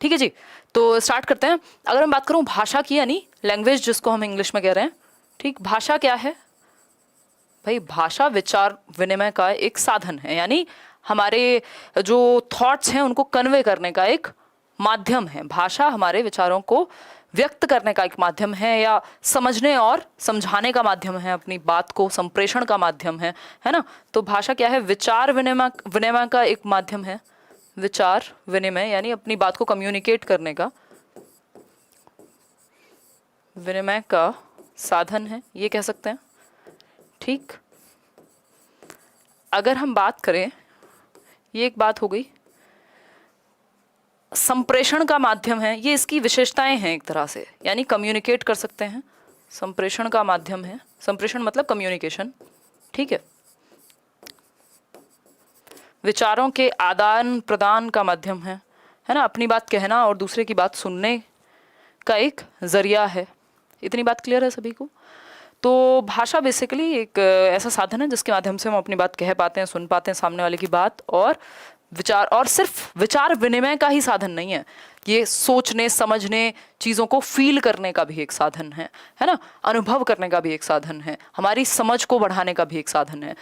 ठीक है जी, तो स्टार्ट करते हैं। अगर मैं बात करूं भाषा की, यानी लैंग्वेज जिसको हम इंग्लिश में कह रहे हैं, ठीक, भाषा क्या है भाई? भाषा विचार विनिमय का एक साधन है, यानी हमारे जो थॉट्स हैं उनको कन्वे करने का एक माध्यम है। भाषा हमारे विचारों को व्यक्त करने का एक माध्यम है, या समझने और समझाने का माध्यम है, अपनी बात को संप्रेषण का माध्यम है ना। तो भाषा क्या है? विचार विनिमय विनिमय का एक माध्यम है। विचार विनिमय यानी अपनी बात को कम्युनिकेट करने का, विनिमय का साधन है, ये कह सकते हैं। ठीक, अगर हम बात करें, ये एक बात हो गई। संप्रेषण का माध्यम है, ये इसकी विशेषताएं हैं एक तरह से, यानी कम्युनिकेट कर सकते हैं। संप्रेषण का माध्यम है, संप्रेषण मतलब कम्युनिकेशन, ठीक है। विचारों के आदान प्रदान का माध्यम है ना, अपनी बात कहना और दूसरे की बात सुनने का एक जरिया है। इतनी बात क्लियर है सभी को? तो भाषा बेसिकली एक ऐसा साधन है जिसके माध्यम से हम अपनी बात कह पाते हैं, सुन पाते हैं सामने वाले की बात, और विचार, और सिर्फ विचार विनिमय का ही साधन नहीं है, ये सोचने समझने, चीज़ों को फील करने का भी एक साधन है ना, अनुभव करने का भी एक साधन है, हमारी समझ को बढ़ाने का भी एक साधन है।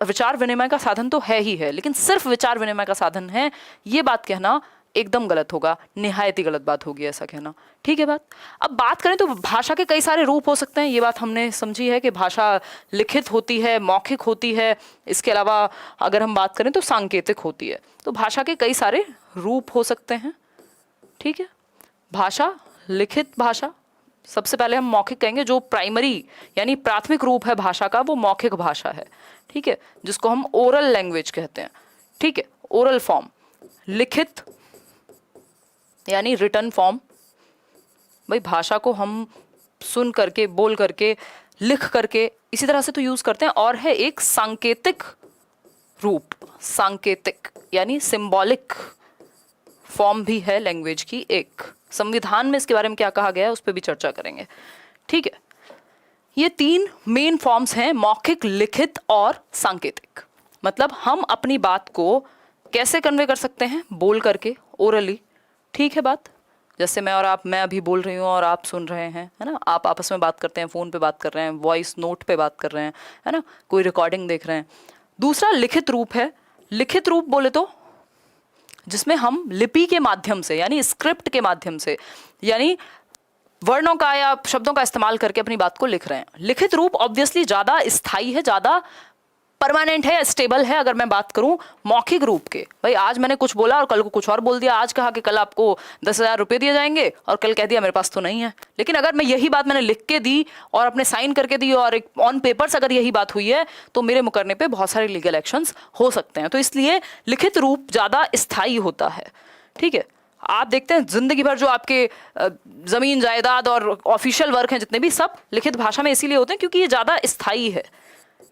विचार विनिमय का साधन तो है ही है, लेकिन सिर्फ विचार विनिमय का साधन है, ये बात कहना एकदम गलत होगा, निहायत ही गलत बात होगी ऐसा कहना। ठीक है बात। अब बात करें तो भाषा के कई सारे रूप हो सकते हैं, ये बात हमने समझी है कि भाषा लिखित होती है, मौखिक होती है, इसके अलावा अगर हम बात करें तो सांकेतिक होती है। तो भाषा के कई सारे रूप हो सकते हैं, ठीक है। भाषा, लिखित भाषा, सबसे पहले हम मौखिक कहेंगे, जो प्राइमरी यानी प्राथमिक रूप है भाषा का, वो मौखिक भाषा है, ठीक है, जिसको हम ओरल लैंग्वेज कहते हैं, ठीक है, ओरल फॉर्म। लिखित यानी रिटन फॉर्म, भाई भाषा को हम सुन करके, बोल करके, लिख करके इसी तरह से तो यूज करते हैं। और है एक सांकेतिक रूप, सांकेतिक यानी सिंबॉलिक फॉर्म भी है लैंग्वेज की एक। संविधान में इसके बारे में क्या कहा गया है उस पर भी चर्चा करेंगे, ठीक है। ये तीन मेन फॉर्म्स हैं, मौखिक, लिखित और सांकेतिक। मतलब हम अपनी बात को कैसे कन्वे कर सकते हैं? बोल करके, ओरली, ठीक है बात। जैसे मैं और आप, मैं अभी बोल रही हूँ और आप सुन रहे हैं, है ना, आप आपस में बात करते हैं, फ़ोन पे बात कर रहे हैं, वॉइस नोट पे बात कर रहे हैं, है ना, कोई रिकॉर्डिंग देख रहे हैं। दूसरा लिखित रूप है। लिखित रूप बोले तो जिसमें हम लिपि के माध्यम से, यानी स्क्रिप्ट के माध्यम से, यानी वर्णों का या शब्दों का इस्तेमाल करके अपनी बात को लिख रहे हैं। लिखित रूप ऑब्वियसली ज़्यादा स्थायी है, ज़्यादा परमानेंट है, स्टेबल है। अगर मैं बात करूं मौखिक रूप के, भाई आज मैंने कुछ बोला और कल को कुछ और बोल दिया, आज कहा कि कल आपको 10,000 रुपये दिए जाएंगे और कल कह दिया मेरे पास तो नहीं है। लेकिन अगर मैं यही बात मैंने लिख के दी और अपने साइन करके दी और एक ऑन पेपर्स अगर यही बात हुई है, तो मेरे मुकरने पे बहुत सारे लीगल एक्शंस हो सकते हैं। तो इसलिए लिखित रूप ज़्यादा स्थायी होता है, ठीक है। आप देखते हैं जिंदगी भर जो आपके जमीन जायदाद और ऑफिशियल वर्क हैं जितने भी, सब लिखित भाषा में इसीलिए होते हैं क्योंकि ये ज़्यादा स्थायी है,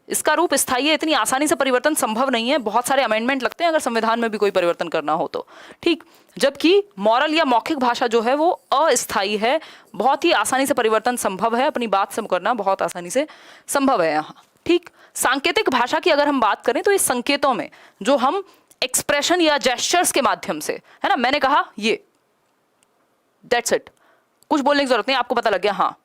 इसका रूप स्थायी है, इतनी आसानी से परिवर्तन संभव नहीं है। बहुत सारे अमेंडमेंट लगते हैं अगर संविधान में भी कोई परिवर्तन करना हो तो, ठीक। जबकि मॉरल या मौखिक भाषा जो है वो अस्थायी है, बहुत ही आसानी से परिवर्तन संभव है, अपनी बात से मुकरना बहुत आसानी से संभव है यहाँ, ठीक। सांकेतिक भाषा की अगर हम बात करें तो इस संकेतों में जो हम एक्सप्रेशन या जेस्चर्स के माध्यम से, है ना, मैंने कहा ये, दैट्स इट, कुछ बोलने की जरूरत नहीं, आपको पता लग गया, हाँ,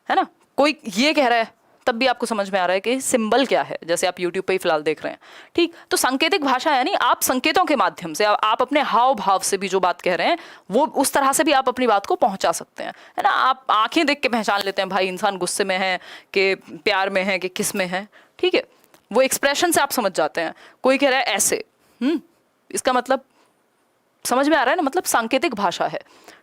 है ना। कोई ये कह रहा है तब भी आपको समझ में आ रहा है कि सिंबल क्या है, जैसे आप YouTube पे ही फिलहाल देख रहे हैं, ठीक। तो सांकेतिक भाषा यानी आप संकेतों के माध्यम से, आप अपने हाव भाव से भी जो बात कह रहे हैं वो उस तरह से भी आप अपनी बात को पहुंचा सकते हैं, है ना। आप आंखें देख के पहचान लेते हैं भाई इंसान गुस्से में है कि प्यार में है कि किस में है, ठीक है। वो एक्सप्रेशन से आप समझ जाते हैं। कोई कह रहा है ऐसे, इसका मतलब समझ में आ रहा है ना, मतलब सांकेतिक भाषा है,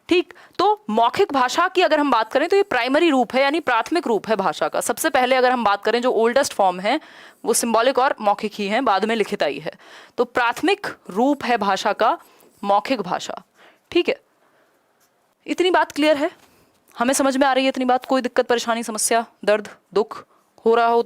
ठीक। तो मौखिक भाषा की अगर हम बात करें तो ये प्राइमरी रूप है, यानी प्राथमिक रूप है भाषा का। सबसे पहले अगर हम बात करें जो ओल्डेस्ट फॉर्म है वो सिंबॉलिक और मौखिक ही है, बाद में लिखित आई है। तो प्राथमिक रूप है भाषा का मौखिक भाषा, ठीक है। इतनी बात क्लियर है, हमें समझ में आ रही है इतनी बात? कोई दिक्कत, परेशानी, समस्या, दर्द, दुख हो रहा हो